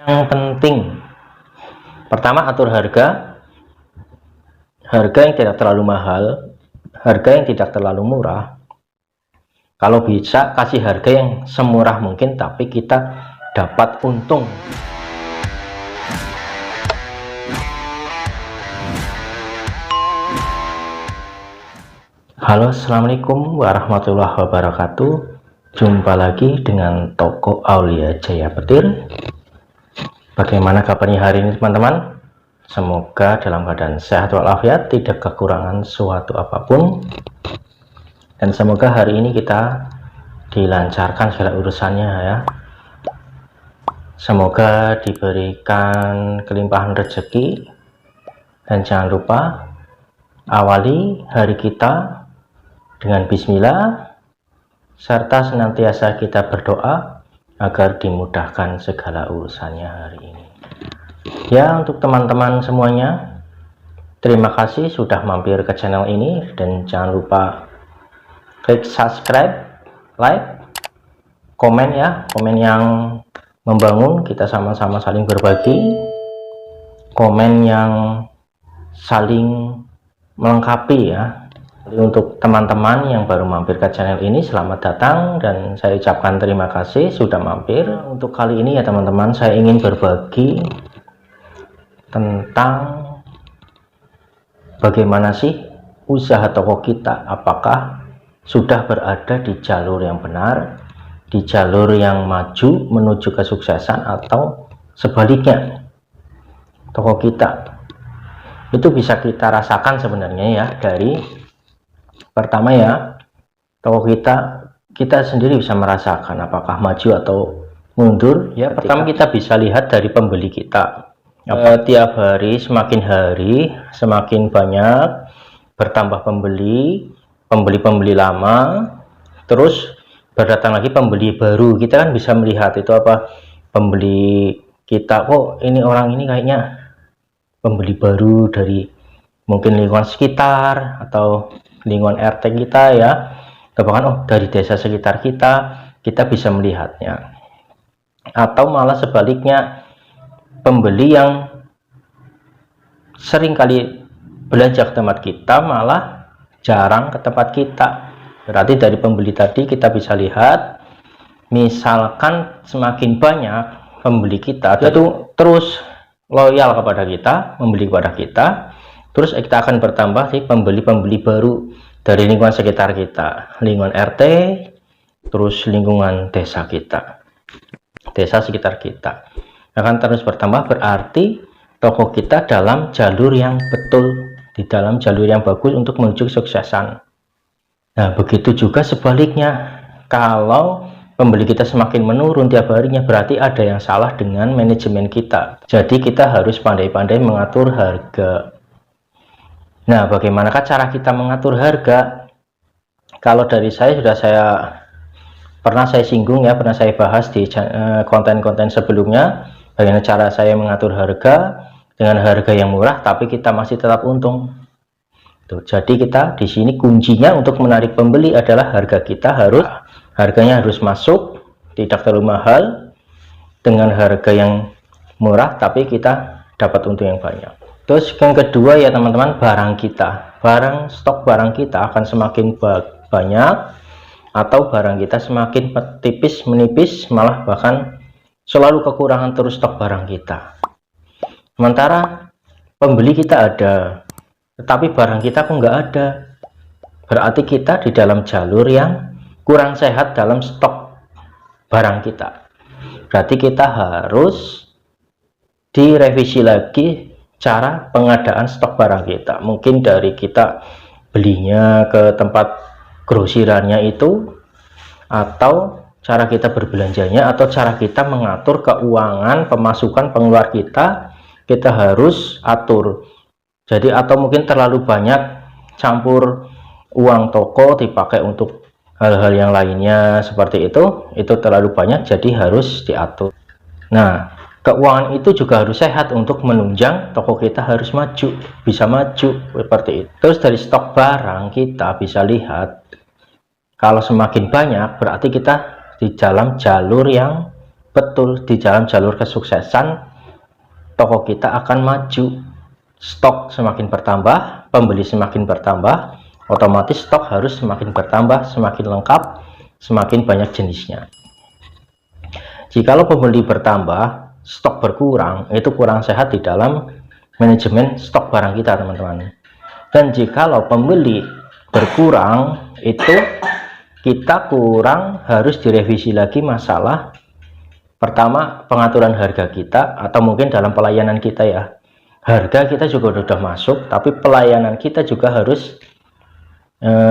Yang penting pertama, atur harga yang tidak terlalu mahal, harga yang tidak terlalu murah. Kalau bisa kasih harga yang semurah mungkin tapi kita dapat untung. Halo, assalamualaikum warahmatullahi wabarakatuh. Jumpa lagi dengan toko Aulia Jaya Petir. Bagaimana kabarnya hari ini teman-teman? Semoga dalam keadaan sehat walafiat, tidak kekurangan suatu apapun, dan semoga hari ini kita dilancarkan segala urusannya ya. Semoga diberikan kelimpahan rezeki, dan jangan lupa awali hari kita dengan bismillah, serta senantiasa kita berdoa agar dimudahkan segala urusannya hari ini ya. Untuk teman-teman semuanya, terima kasih sudah mampir ke channel ini, dan jangan lupa klik subscribe, like, komen ya, komen yang membangun, kita sama-sama saling berbagi, komen yang saling melengkapi ya. Jadi untuk teman-teman yang baru mampir ke channel ini, selamat datang dan saya ucapkan terima kasih sudah mampir. Untuk kali ini ya teman-teman, saya ingin berbagi tentang bagaimana sih usaha toko kita, apakah sudah berada di jalur yang benar, di jalur yang maju menuju kesuksesan, atau sebaliknya. Toko kita itu bisa kita rasakan sebenarnya ya, dari pertama ya, toko kita sendiri bisa merasakan apakah maju atau mundur ya. Pertama kita bisa lihat dari pembeli kita. Tiap hari semakin banyak bertambah pembeli lama, terus berdatang lagi pembeli baru. Kita kan bisa melihat itu apa, pembeli kita, kok ini orang ini kayaknya pembeli baru dari mungkin lingkungan sekitar atau lingkungan RT kita ya, atau bahkan dari desa sekitar kita bisa melihatnya. Atau malah sebaliknya, pembeli yang sering kali belanja ke tempat kita malah jarang ke tempat kita. Berarti dari pembeli tadi kita bisa lihat, misalkan semakin banyak pembeli kita, itu terus loyal kepada kita, membeli kepada kita, terus kita akan bertambah sih pembeli-pembeli baru dari lingkungan sekitar kita, lingkungan RT, terus lingkungan desa kita, desa sekitar kita akan terus bertambah. Berarti toko kita dalam jalur yang betul, di dalam jalur yang bagus untuk menuju kesuksesan. Nah begitu juga sebaliknya, kalau pembeli kita semakin menurun tiap harinya, berarti ada yang salah dengan manajemen kita. Jadi kita harus pandai-pandai mengatur harga. Nah, bagaimanakah cara kita mengatur harga? Kalau dari saya pernah saya singgung ya, pernah saya bahas di konten-konten sebelumnya, bagaimana cara saya mengatur harga dengan harga yang murah tapi kita masih tetap untung. Tuh, jadi kita di sini kuncinya untuk menarik pembeli adalah harganya harus masuk, tidak terlalu mahal, dengan harga yang murah tapi kita dapat untung yang banyak. Terus yang kedua ya teman-teman, stok barang kita akan semakin banyak, atau barang kita semakin tipis menipis, malah bahkan selalu kekurangan terus stok barang kita. Sementara pembeli kita ada, tetapi barang kita kok nggak ada. Berarti kita di dalam jalur yang kurang sehat dalam stok barang kita. Berarti kita harus direvisi lagi cara pengadaan stok barang kita. Mungkin dari kita belinya ke tempat grosirannya itu, atau cara kita berbelanjanya, atau cara kita mengatur keuangan pemasukan pengeluar kita harus atur. Jadi atau mungkin terlalu banyak campur uang toko dipakai untuk hal-hal yang lainnya seperti itu terlalu banyak, jadi harus diatur. Nah, keuangan itu juga harus sehat untuk menunjang toko kita harus bisa maju seperti itu. Terus dari stok barang kita bisa lihat, kalau semakin banyak berarti kita di dalam jalur yang betul di dalam jalur kesuksesan, toko kita akan maju. Stok semakin bertambah, pembeli semakin bertambah, otomatis stok harus semakin bertambah, semakin lengkap, semakin banyak jenisnya. Jikalau pembeli bertambah, stok berkurang, itu kurang sehat di dalam manajemen stok barang kita, teman-teman. Dan jikalau pembeli berkurang, itu kita kurang, harus direvisi lagi masalah pertama pengaturan harga kita, atau mungkin dalam pelayanan kita ya. Harga kita juga sudah masuk, tapi pelayanan kita juga harus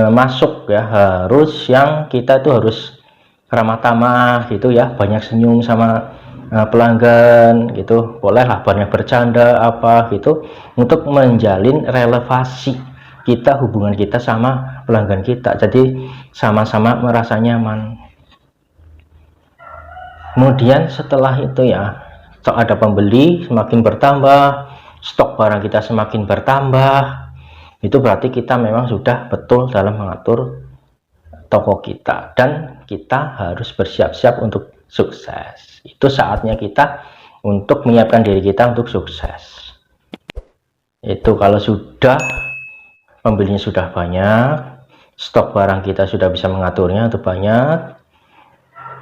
masuk ya, harus yang kita itu harus ramah tamah gitu ya, banyak senyum sama pelanggan gitu, bolehlah banyak bercanda apa gitu, untuk menjalin relevasi kita, hubungan kita sama pelanggan kita, jadi sama-sama merasa nyaman. Kemudian setelah itu ya, ada pembeli semakin bertambah, stok barang kita semakin bertambah, itu berarti kita memang sudah betul dalam mengatur toko kita, dan kita harus bersiap-siap untuk sukses. Itu saatnya kita untuk menyiapkan diri kita untuk sukses. Itu kalau sudah pembelinya sudah banyak, stok barang kita sudah bisa mengaturnya untuk banyak,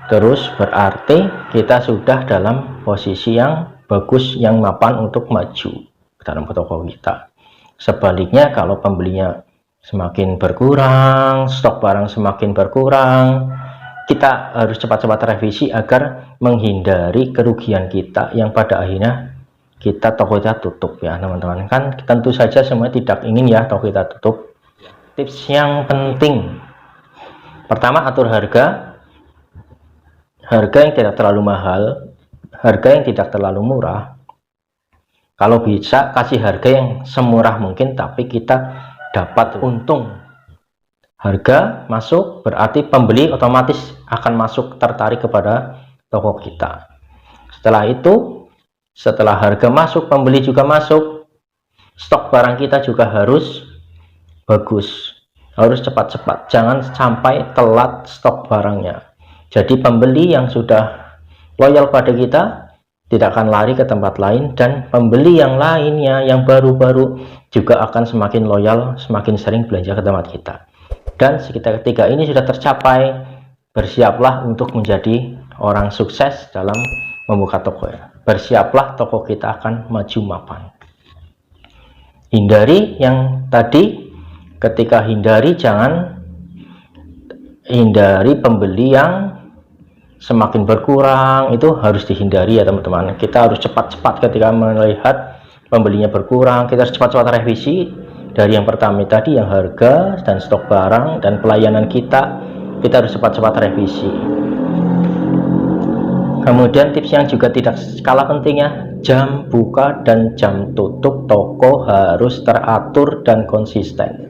terus berarti kita sudah dalam posisi yang bagus, yang mapan untuk maju dalam toko kita. Sebaliknya kalau pembelinya semakin berkurang, stok barang semakin berkurang, kita harus cepat-cepat revisi agar menghindari kerugian kita yang pada akhirnya toko kita tutup ya, teman-teman. Kan tentu saja semua tidak ingin ya toko kita tutup. Tips yang penting, pertama, atur harga yang tidak terlalu mahal, harga yang tidak terlalu murah. Kalau bisa kasih harga yang semurah mungkin, tapi kita dapat untung. Harga masuk berarti pembeli otomatis akan masuk, tertarik kepada toko kita. Setelah itu, setelah harga masuk, pembeli juga masuk, stok barang kita juga harus bagus, harus cepat-cepat, jangan sampai telat stok barangnya. Jadi pembeli yang sudah loyal pada kita tidak akan lari ke tempat lain, dan pembeli yang lainnya yang baru-baru juga akan semakin loyal, semakin sering belanja ke tempat kita. Dan sekitar ketiga ini sudah tercapai, bersiaplah untuk menjadi orang sukses dalam membuka toko ya. Bersiaplah, toko kita akan maju mapan. Hindari yang tadi, ketika hindari, jangan hindari pembeli yang semakin berkurang, itu harus dihindari ya teman-teman. Kita harus cepat-cepat ketika melihat pembelinya berkurang, kita harus cepat-cepat revisi dari yang pertama tadi, yang harga dan stok barang dan pelayanan kita harus cepat-cepat revisi. Kemudian tips yang juga tidak kalah pentingnya, jam buka dan jam tutup toko harus teratur dan konsisten.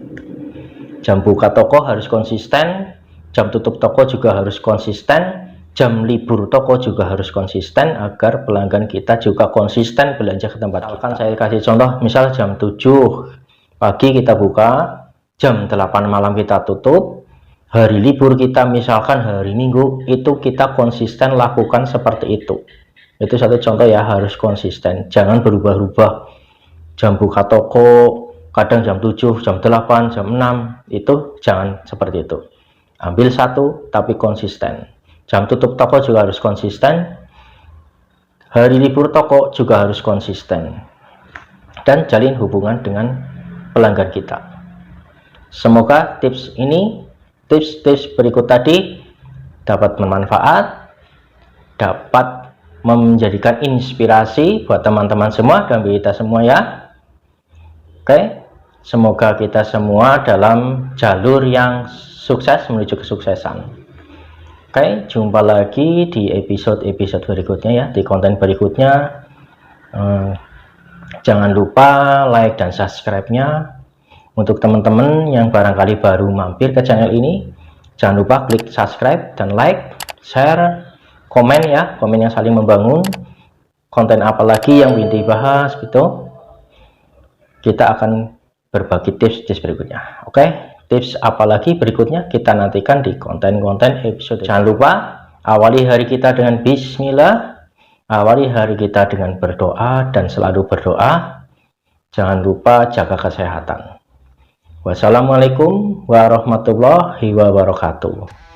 Jam buka toko harus konsisten, jam tutup toko juga harus konsisten, jam libur toko juga harus konsisten, agar pelanggan kita juga konsisten belanja ke tempat kita. Kan saya kasih contoh, misal jam 7 pagi kita buka, jam 8 malam kita tutup. Hari libur kita misalkan hari Minggu, itu kita konsisten lakukan seperti itu. Itu satu contoh ya, harus konsisten, jangan berubah-ubah jam buka toko, kadang jam 7, jam 8, jam 6, itu jangan seperti itu. Ambil satu tapi konsisten. Jam tutup toko juga harus konsisten, hari libur toko juga harus konsisten, dan jalin hubungan dengan pelanggan kita. Semoga tips ini, tips-tips berikut tadi dapat bermanfaat, dapat menjadikan inspirasi buat teman-teman semua dan kita semua ya. Oke, semoga kita semua dalam jalur yang sukses menuju kesuksesan. Oke, jumpa lagi di episode-episode berikutnya ya, di konten berikutnya. Jangan lupa like dan subscribe-nya. Untuk teman-teman yang barangkali baru mampir ke channel ini, jangan lupa klik subscribe dan like, share, komen ya, komen yang saling membangun. Konten apa lagi yang ingin dibahas gitu, kita akan berbagi tips-tips berikutnya. Oke, tips apa lagi berikutnya kita nantikan di konten-konten episode. Jangan lupa Awali hari kita dengan bismillah, awali hari kita dengan berdoa, dan selalu berdoa. Jangan lupa jaga kesehatan. Wassalamualaikum warahmatullahi wabarakatuh.